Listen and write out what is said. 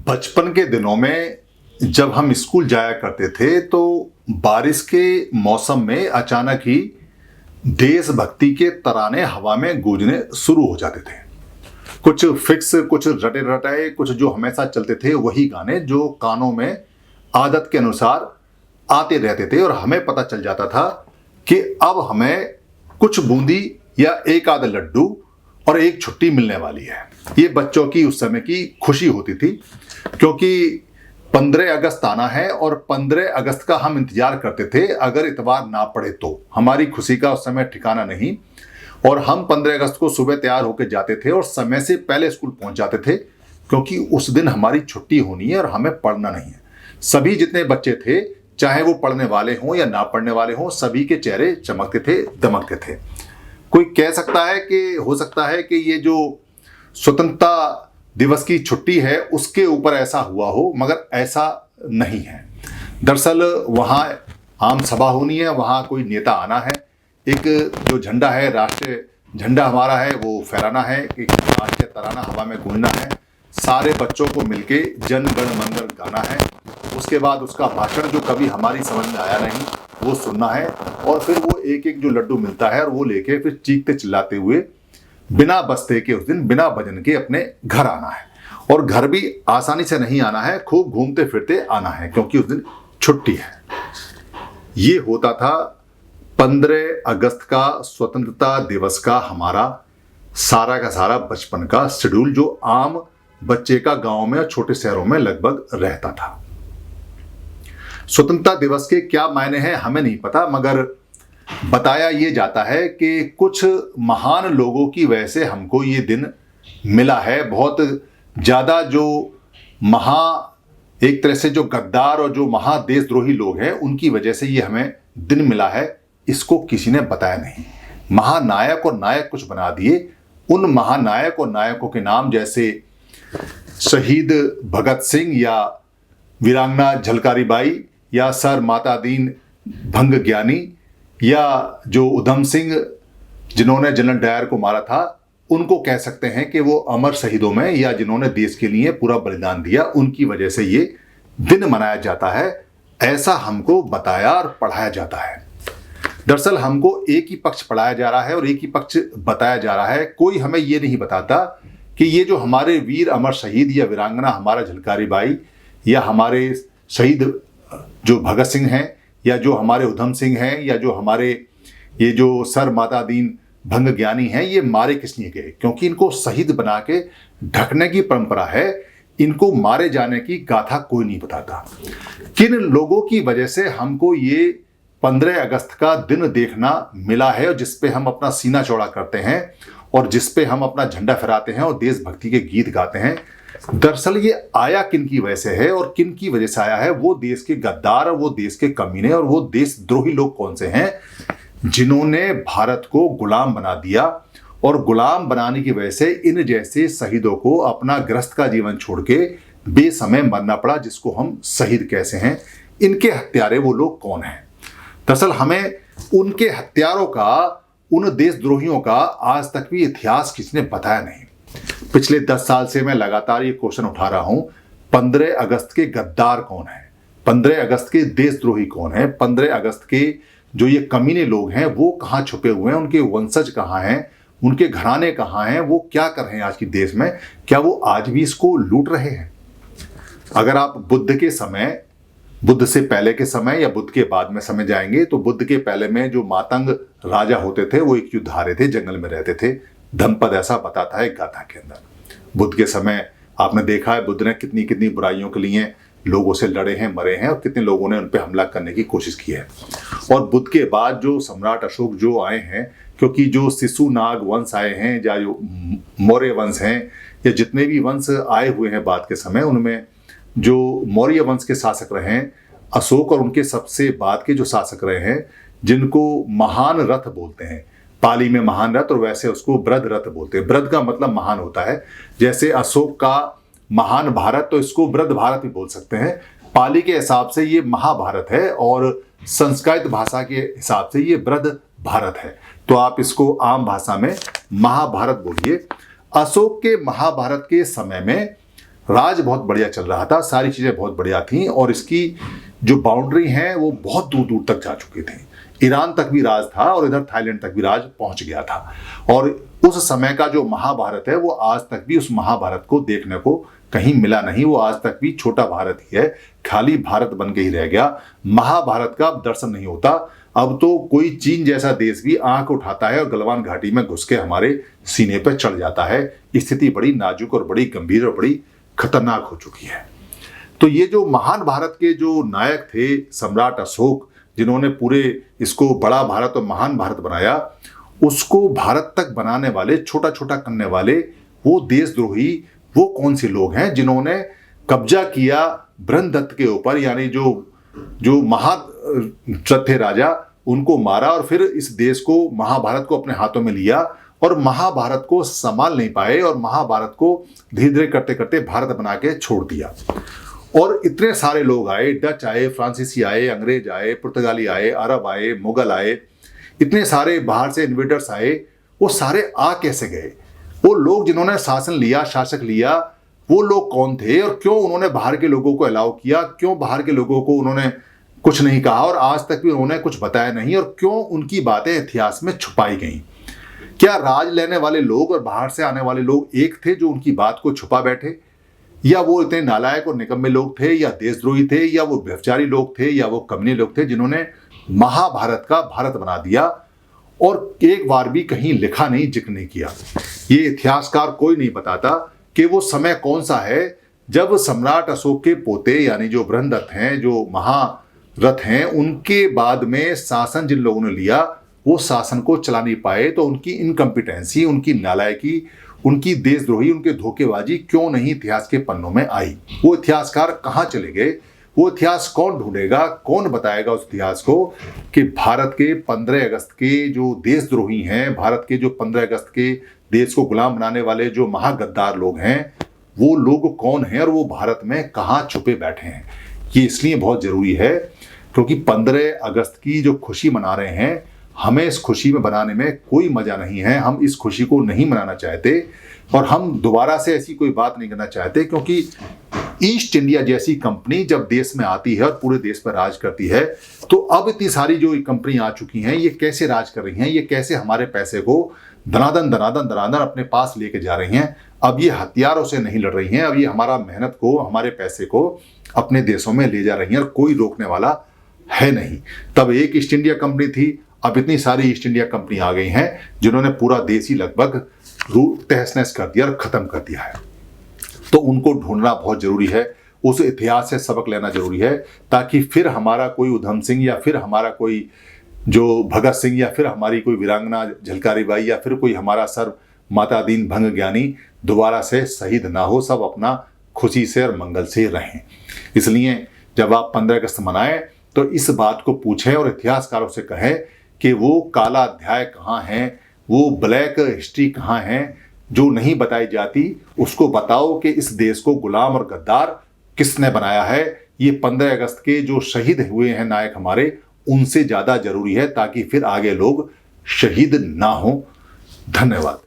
बचपन के दिनों में जब हम स्कूल जाया करते थे तो बारिश के मौसम में अचानक ही देशभक्ति के तराने हवा में गूंजने शुरू हो जाते थे। कुछ फिक्स, कुछ रटे रटाए, कुछ जो हमेशा चलते थे वही गाने जो कानों में आदत के अनुसार आते रहते थे और हमें पता चल जाता था कि अब हमें कुछ बूंदी या एक आध लड्डू और एक छुट्टी मिलने वाली है। ये बच्चों की उस समय की खुशी होती थी, क्योंकि 15 अगस्त आना है और 15 अगस्त का हम इंतजार करते थे। अगर इतवार ना पड़े तो हमारी खुशी का उस समय ठिकाना नहीं, और हम 15 अगस्त को सुबह तैयार होकर जाते थे और समय से पहले स्कूल पहुंच जाते थे, क्योंकि उस दिन हमारी छुट्टी होनी है और हमें पढ़ना नहीं है। सभी जितने बच्चे थे, चाहे वो पढ़ने वाले हों या ना पढ़ने वाले हों, सभी के चेहरे चमकते थे, दमकते थे। कोई कह सकता है कि हो सकता है कि ये जो स्वतंत्रता दिवस की छुट्टी है उसके ऊपर ऐसा हुआ हो, मगर ऐसा नहीं है। दरअसल वहाँ आम सभा होनी है, वहाँ कोई नेता आना है, एक जो झंडा है, राष्ट्रीय झंडा हमारा है, वो फहराना है, एक राष्ट्रीय तराना हवा में गूंजना है, सारे बच्चों को मिलके जन गण मन गाना है। उसके बाद उसका भाषण जो कभी हमारी समझ में आया नहीं वो सुनना है, और फिर वो एक एक जो लड्डू मिलता है और वो लेके फिर चीखते चिल्लाते हुए बिना बस्ते के उस दिन बिना भजन के अपने घर आना है। और घर भी आसानी से नहीं आना है, खूब घूमते फिरते आना है, क्योंकि उस दिन छुट्टी है। ये होता था 15 अगस्त का स्वतंत्रता दिवस का हमारा सारा का सारा बचपन का शेड्यूल, जो आम बच्चे का गांव में और छोटे शहरों में लगभग रहता था। स्वतंत्रता दिवस के क्या मायने हैं हमें नहीं पता, मगर बताया ये जाता है कि कुछ महान लोगों की वजह से हमको ये दिन मिला है। बहुत ज़्यादा जो एक तरह से जो गद्दार और जो महादेशद्रोही लोग हैं उनकी वजह से ये हमें दिन मिला है, इसको किसी ने बताया नहीं। महानायक और नायक कुछ बना दिए। उन महानायक और नायकों के नाम जैसे शहीद भगत सिंह या वीरांगना झलकारी बाई या सर माता दीन भंग ज्ञानी या जो उधम सिंह जिन्होंने जनरल डायर को मारा था, उनको कह सकते हैं कि वो अमर शहीदों में या जिन्होंने देश के लिए पूरा बलिदान दिया, उनकी वजह से ये दिन मनाया जाता है, ऐसा हमको बताया और पढ़ाया जाता है। दरअसल हमको एक ही पक्ष पढ़ाया जा रहा है और एक ही पक्ष बताया जा रहा है। कोई हमें ये नहीं बताता कि ये जो हमारे वीर अमर शहीद या वीरांगना हमारा झलकारी बाई या हमारे शहीद जो भगत सिंह हैं या जो हमारे उधम सिंह हैं या जो हमारे ये जो सर माता दीन भंग ज्ञानी हैं, ये मारे किस लिए गए, क्योंकि इनको शहीद बना के ढकने की परंपरा है। इनको मारे जाने की गाथा कोई नहीं बताता। किन लोगों की वजह से हमको ये 15 अगस्त का दिन देखना मिला है और जिसपे हम अपना सीना चौड़ा करते हैं और जिसपे हम अपना झंडा फहराते हैं और देशभक्ति के गीत गाते हैं। दरअसल ये आया किन की वजह से है और किन की वजह से आया है, वो देश के गद्दार और वो देश के कमीने और वो देशद्रोही लोग कौन से हैं जिन्होंने भारत को गुलाम बना दिया, और गुलाम बनाने की वजह से इन जैसे शहीदों को अपना ग्रस्त का जीवन छोड़ के बेसमय मरना पड़ा, जिसको हम शहीद कैसे हैं। इनके हत्यारे वो लोग कौन हैं? दरअसल हमें उनके हत्यारों का, उन देशद्रोहियों का आज तक भी इतिहास किसी ने बताया नहीं। पिछले 10 साल से मैं लगातार ये क्वेश्चन उठा रहा हूं, 15 अगस्त के गद्दार कौन है, 15 अगस्त के देशद्रोही कौन है, 15 अगस्त के जो ये कमीने लोग हैं वो कहाँ छुपे हुए हैं, उनके वंशज कहाँ हैं, उनके घराने कहाँ हैं, वो क्या कर रहे हैं आज के देश में, क्या वो आज भी इसको लूट रहे हैं? अगर आप बुद्ध के समय, बुद्ध से पहले के समय या बुद्ध के बाद में समय जाएंगे तो बुद्ध के पहले में जो मातंग राजा होते थे वो एक युद्धारे थे, जंगल में रहते थे। धम्मपद ऐसा बताता है गाथा के अंदर। बुद्ध के समय आपने देखा है बुद्ध ने कितनी कितनी बुराइयों के लिए लोगों से लड़े हैं, मरे हैं, और कितने लोगों ने उन पर हमला करने की कोशिश की है। और बुद्ध के बाद जो सम्राट अशोक जो आए हैं, क्योंकि जो शिशु नाग वंश आए हैं या जो मौर्य वंश हैं या जितने भी वंश आए हुए हैं बाद के समय, उनमें जो मौर्य वंश के शासक रहे हैं अशोक, और उनके सबसे बाद के जो शासक रहे हैं जिनको महान रथ बोलते हैं, पाली में महान रथ और वैसे उसको बृहद रथ बोलते हैं। बृहद का मतलब महान होता है, जैसे अशोक का महान भारत तो इसको बृहद भारत भी बोल सकते हैं। पाली के हिसाब से ये महाभारत है और संस्कृत भाषा के हिसाब से ये बृहद भारत है, तो आप इसको आम भाषा में महाभारत बोलिए। अशोक के महाभारत के समय में राज बहुत बढ़िया चल रहा था, सारी चीज़ें बहुत बढ़िया थीं और इसकी जो बाउंड्री हैं वो बहुत दूर दूर तक जा चुकी थी। ईरान तक भी राज था और इधर थाईलैंड तक भी राज पहुंच गया था। और उस समय का जो महाभारत है वो आज तक भी उस महाभारत को देखने को कहीं मिला नहीं। वो आज तक भी छोटा भारत ही है, खाली भारत बन के ही रह गया। महाभारत का अब दर्शन नहीं होता। अब तो कोई चीन जैसा देश भी आंख उठाता है और गलवान घाटी में घुस के हमारे सीने पर चढ़ जाता है। स्थिति बड़ी नाजुक और बड़ी गंभीर और बड़ी खतरनाक हो चुकी है। तो ये जो महान भारत के जो नायक थे सम्राट अशोक, जिन्होंने पूरे इसको बड़ा भारत और महान भारत बनाया, उसको भारत तक बनाने वाले, छोटा छोटा करने वाले वो देशद्रोही वो कौन से लोग हैं जिन्होंने कब्जा किया बृहदत्त के ऊपर, यानी जो महारथ थे राजा, उनको मारा और फिर इस देश को, महाभारत को अपने हाथों में लिया और महाभारत को संभाल नहीं पाए और महाभारत को धीरे धीरे करते करते भारत बना के छोड़ दिया। और इतने सारे लोग आए, डच आए, फ्रांसीसी आए, अंग्रेज आए, पुर्तगाली आए, अरब आए, मुगल आए, इतने सारे बाहर से इन्वेडर्स आए। वो सारे आ कैसे गए? वो लोग जिन्होंने शासन लिया, शासक लिया, वो लोग कौन थे और क्यों उन्होंने बाहर के लोगों को अलाउ किया? क्यों बाहर के लोगों को उन्होंने कुछ नहीं कहा और आज तक भी उन्होंने कुछ बताया नहीं? और क्यों उनकी बातें इतिहास में छुपाई गई? क्या राज लेने वाले लोग और बाहर से आने वाले लोग एक थे जो उनकी बात को छुपा बैठे, या वो इतने नालायक और निकम्मे लोग थे, या देशद्रोही थे, या वो व्यभिचारी लोग थे, या वो कमीने लोग थे जिन्होंने महाभारत का भारत बना दिया और एक बार भी कहीं लिखा नहीं, जिक्र नहीं किया? ये इतिहासकार कोई नहीं बताता कि वो समय कौन सा है जब सम्राट अशोक के पोते यानी जो बृहदत्त हैं, जो महारथ हैं, उनके बाद में शासन जिन लोगों ने लिया वो शासन को चला नहीं पाए। तो उनकी इनकम्पिटेंसी, उनकी नालायकी, उनकी देशद्रोही, उनके धोखेबाजी क्यों नहीं इतिहास के पन्नों में आई? वो इतिहासकार कहाँ चले गए? वो इतिहास कौन ढूंढेगा, कौन बताएगा उस इतिहास को कि भारत के 15 अगस्त के जो देशद्रोही हैं, भारत के जो 15 अगस्त के देश को गुलाम बनाने वाले जो महागद्दार लोग हैं, वो लोग कौन हैं और वो भारत में कहाँ छुपे बैठे हैं? ये इसलिए बहुत ज़रूरी है क्योंकि 15 अगस्त की जो खुशी मना रहे हैं, हमें इस खुशी में बनाने में कोई मज़ा नहीं है। हम इस खुशी को नहीं मनाना चाहते और हम दोबारा से ऐसी कोई बात नहीं करना चाहते, क्योंकि ईस्ट इंडिया जैसी कंपनी जब देश में आती है और पूरे देश पर राज करती है, तो अब इतनी सारी जो कंपनी आ चुकी हैं, ये कैसे राज कर रही हैं? ये कैसे हमारे पैसे को दनादन दनादन दनादन अपने पास लेके जा रही हैं? अब ये हथियारों से नहीं लड़ रही हैं, अब ये हमारा मेहनत को, हमारे पैसे को अपने देशों में ले जा रही हैं और कोई रोकने वाला है नहीं। तब एक ईस्ट इंडिया कंपनी थी, अब इतनी सारी ईस्ट इंडिया कंपनी आ गई हैं जिन्होंने पूरा देश ही लगभग तहस नहस कर दिया और ख़त्म कर दिया है। तो उनको ढूंढना बहुत ज़रूरी है, उस इतिहास से सबक लेना ज़रूरी है, ताकि फिर हमारा कोई उधम सिंह या फिर हमारा कोई जो भगत सिंह या फिर हमारी कोई वीरांगना झलकारी बाई या फिर कोई हमारा सर माता दीन भंग ज्ञानी दोबारा से शहीद ना हो, सब अपना खुशी से और मंगल से रहें। इसलिए जब आप 15 अगस्त मनाएं तो इस बात को पूछें और इतिहासकारों से कहें कि वो काला अध्याय कहाँ हैं, वो ब्लैक हिस्ट्री कहाँ हैं जो नहीं बताई जाती, उसको बताओ कि इस देश को गुलाम और गद्दार किसने बनाया है। ये 15 अगस्त के जो शहीद हुए हैं नायक हमारे, उनसे ज़्यादा जरूरी है, ताकि फिर आगे लोग शहीद ना हो। धन्यवाद।